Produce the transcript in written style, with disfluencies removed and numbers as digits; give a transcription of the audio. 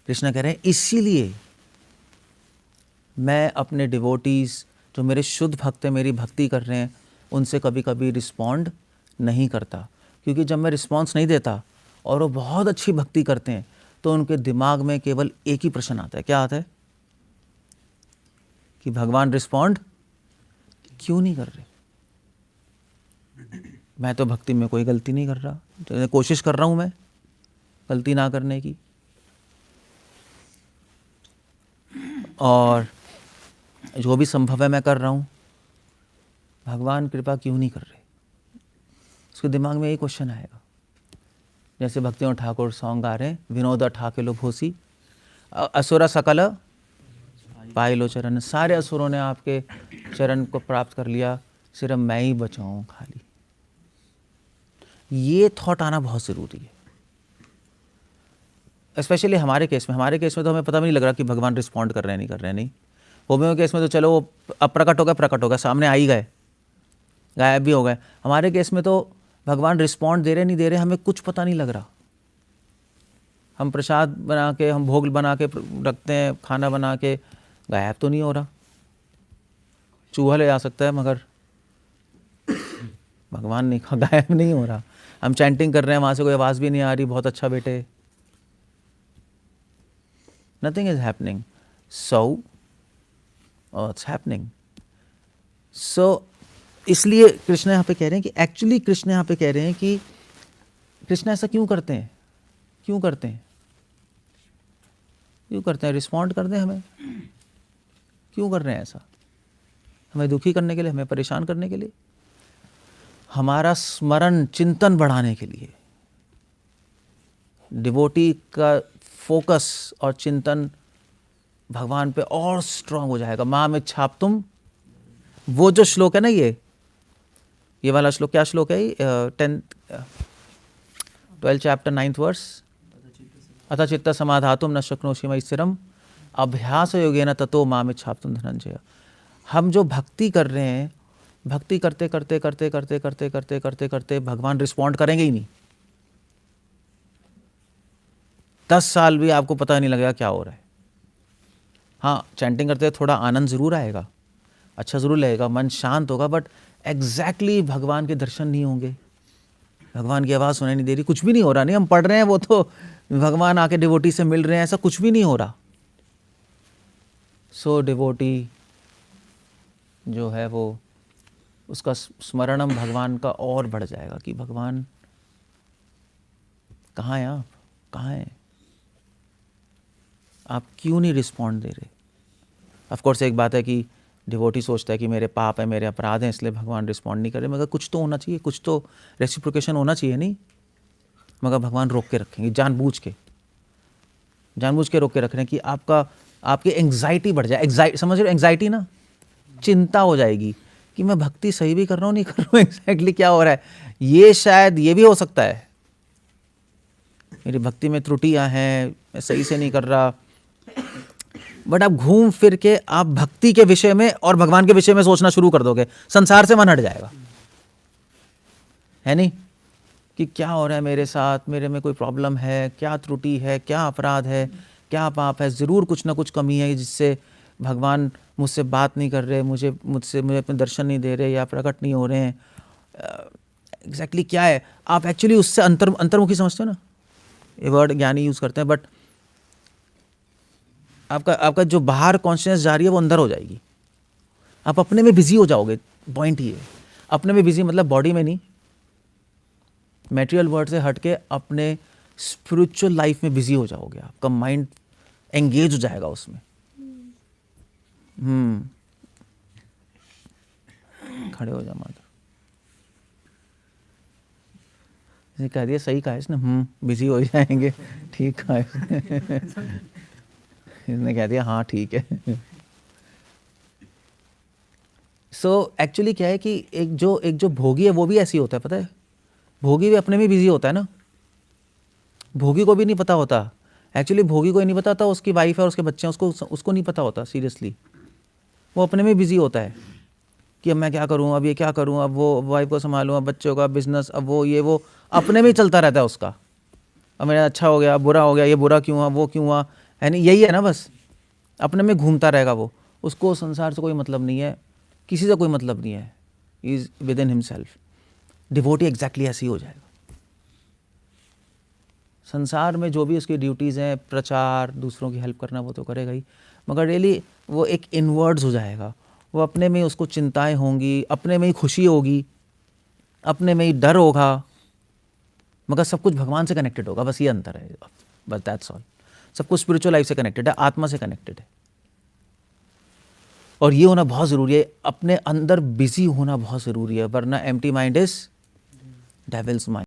कृष्ण कह रहे हैं इसीलिए मैं अपने डिवोटीज जो मेरे शुद्ध भक्त हैं, मेरी भक्ति कर रहे हैं, उनसे कभी कभी रिस्पॉन्ड नहीं करता, क्योंकि जब मैं रिस्पॉन्स नहीं देता और वो बहुत अच्छी भक्ति करते हैं तो उनके दिमाग में केवल एक ही प्रश्न आता है। क्या आता है? कि भगवान रिस्पॉन्ड क्यों नहीं कर रहे? मैं तो भक्ति में कोई गलती नहीं कर रहा, तो कोशिश कर रहा हूं मैं गलती ना करने की, और जो भी संभव है मैं कर रहा हूं, भगवान कृपा क्यों नहीं कर रहे? उसके दिमाग में यही क्वेश्चन आएगा। जैसे भक्तियों ठाकुर सॉन्ग गा रहे हैं, विनोद ठाकुर भोसी असुरा सकल पाए लो चरण, सारे असुरों ने आपके चरण को प्राप्त कर लिया, सिर्फ मैं ही बचाऊं खाली। ये थॉट आना बहुत ज़रूरी है, स्पेशली हमारे केस में। हमारे केस में तो हमें पता भी नहीं लग रहा कि भगवान रिस्पॉन्ड कर रहे हैं नहीं कर रहे हैं। नहीं, होमियो केस में तो चलो वो अब प्रकट हो गया, सामने आ ही गए, गायब भी हो गए। हमारे केस में तो भगवान रिस्पॉन्ड दे रहे नहीं दे रहे हमें कुछ पता नहीं लग रहा। हम प्रसाद बना के, हम भोग बना के रखते हैं, खाना बना के, गायब तो नहीं हो रहा। चूहा ले आ सकता है मगर भगवान नहीं, गायब नहीं हो रहा। हम चैंटिंग कर रहे हैं, वहाँ से कोई आवाज़ भी नहीं आ रही, बहुत अच्छा बेटे, nothing is happening. So it's happening. So इसलिए कृष्ण यहाँ पे कह रहे हैं कि एक्चुअली कृष्ण यहाँ पे कह रहे हैं कि कृष्ण ऐसा क्यों करते हैं? क्यों करते हैं? क्यों करते हैं? रिस्पॉन्ड कर दें हमें? क्यों कर रहे हैं ऐसा? हमें दुखी करने के लिए, हमें परेशान करने के लिए, हमारा स्मरण चिंतन बढ़ाने के लिए। डिवोटी का फोकस और चिंतन भगवान पे और स्ट्रांग हो जाएगा। माँ में छाप तुम, वो जो श्लोक है ना, ये वाला श्लोक, क्या श्लोक है? 12 चैप्टर 9th वर्स, अथ चित्त समाधातुम न शक्नोषि मयि स्थिरम अभ्यास योगेन ततो माम इच्छाप्तुम धनंजय। हम जो भक्ति कर रहे हैं, भक्ति करते करते करते करते करते करते करते करते भगवान रिस्पॉन्ड करेंगे ही नहीं। 10 साल भी आपको पता नहीं लगेगा क्या हो रहा है। हाँ, चैंटिंग करते थोड़ा आनंद ज़रूर आएगा, अच्छा ज़रूर लगेगा, मन शांत होगा, बट एग्जैक्टली भगवान के दर्शन नहीं होंगे, भगवान की आवाज़ सुनाई नहीं दे रही, कुछ भी नहीं हो रहा। नहीं, हम पढ़ रहे हैं, वो तो भगवान आके डिवोटी से मिल रहे हैं, ऐसा कुछ भी नहीं हो रहा। सो डिवोटी जो है वो, उसका स्मरणम भगवान का और बढ़ जाएगा कि भगवान कहाँ हैं आप, कहाँ हैं आप, क्यों नहीं रिस्पॉन्ड दे रहे? ऑफ कोर्स एक बात है कि डिवोटी सोचता है कि मेरे पाप है, मेरे अपराध हैं, इसलिए भगवान रिस्पॉन्ड नहीं कर रहे, मगर कुछ तो होना चाहिए, कुछ तो रेसिप्रोकेशन होना चाहिए। नहीं, मगर भगवान रोक के रखेंगे, जानबूझ के रोक के रख रहे हैं कि आपकी एंग्जाइटी बढ़ जाए। समझ रहे हो एंग्जाइटी ना? चिंता हो जाएगी कि मैं भक्ति सही भी कर रहा हूँ नहीं कर रहा हूँ, एग्जैक्टली क्या हो रहा है। ये शायद ये भी हो सकता है, मेरी भक्ति में त्रुटियां हैं, मैं सही से नहीं कर रहा। बट आप घूम फिर के आप भक्ति के विषय में और भगवान के विषय में सोचना शुरू कर दोगे, संसार से मन हट जाएगा, है नहीं? कि क्या हो रहा है मेरे साथ, मेरे में कोई प्रॉब्लम है, क्या त्रुटि है, क्या अपराध है, क्या पाप है, ज़रूर कुछ ना कुछ कमी है जिससे भगवान मुझसे बात नहीं कर रहे, मुझे अपने दर्शन नहीं दे रहे या प्रकट नहीं हो रहे हैं। एग्जैक्टली क्या है? आप एक्चुअली उससे अंतर्मुखी समझते हो ना, ये वर्ड ज्ञानी यूज़ करते हैं, बट आपका जो बाहर कॉन्शियसनेस जा रही है वो अंदर हो जाएगी, आप अपने में बिजी हो जाओगे। पॉइंट ही है, अपने में बिजी मतलब बॉडी में नहीं, मटेरियल वर्ल्ड से हट के अपने स्पिरिचुअल लाइफ में बिजी हो जाओगे, आपका माइंड एंगेज हो जाएगा उसमें। खड़े हो जा माता, इसने कह दिया, सही कहा इसने, बिजी हो जाएंगे, ठीक कहा इसने कह दिया, हाँ ठीक है। सो एक्चुअली क्या है कि एक जो भोगी है वो भी ऐसी होता है, पता है? भोगी भी अपने में बिजी होता है ना, भोगी को भी नहीं पता होता। एक्चुअली भोगी को ही नहीं पता था उसकी वाइफ है और उसके बच्चे हैं, उसको नहीं पता होता सीरियसली। वो अपने में बिजी होता है कि अब मैं क्या करूं, अब ये क्या करूं, अब वो वाइफ को संभालूं, अब बच्चों का बिजनेस, अब वो ये वो अपने में ही चलता रहता है उसका। अब मेरा अच्छा हो गया, बुरा हो गया, ये बुरा क्यों हुआ, वो क्यों हुआ, यानी यही है ना, बस अपने में घूमता रहेगा वो, उसको संसार से कोई मतलब नहीं है, किसी से कोई मतलब नहीं है, is with in himself. Devotee exactly ऐसे ही हो जाएगा। संसार में जो भी उसकी ड्यूटीज़ हैं, प्रचार, दूसरों की हेल्प करना, वो तो करेगा ही, मगर रियली वो एक इनवर्ड्स हो जाएगा। वो अपने में ही उसको चिंताएं होंगी, अपने में ही खुशी होगी, अपने में ही डर होगा, मगर सब कुछ भगवान से कनेक्टेड होगा। बस ये अंतर है, बस दैट्स ऑल। सब कुछ स्पिरिचुअल लाइफ से कनेक्टेड है, आत्मा से कनेक्टेड है। और ये होना बहुत ज़रूरी है, अपने अंदर बिजी होना बहुत ज़रूरी है, वरना empty mind is devil's mind.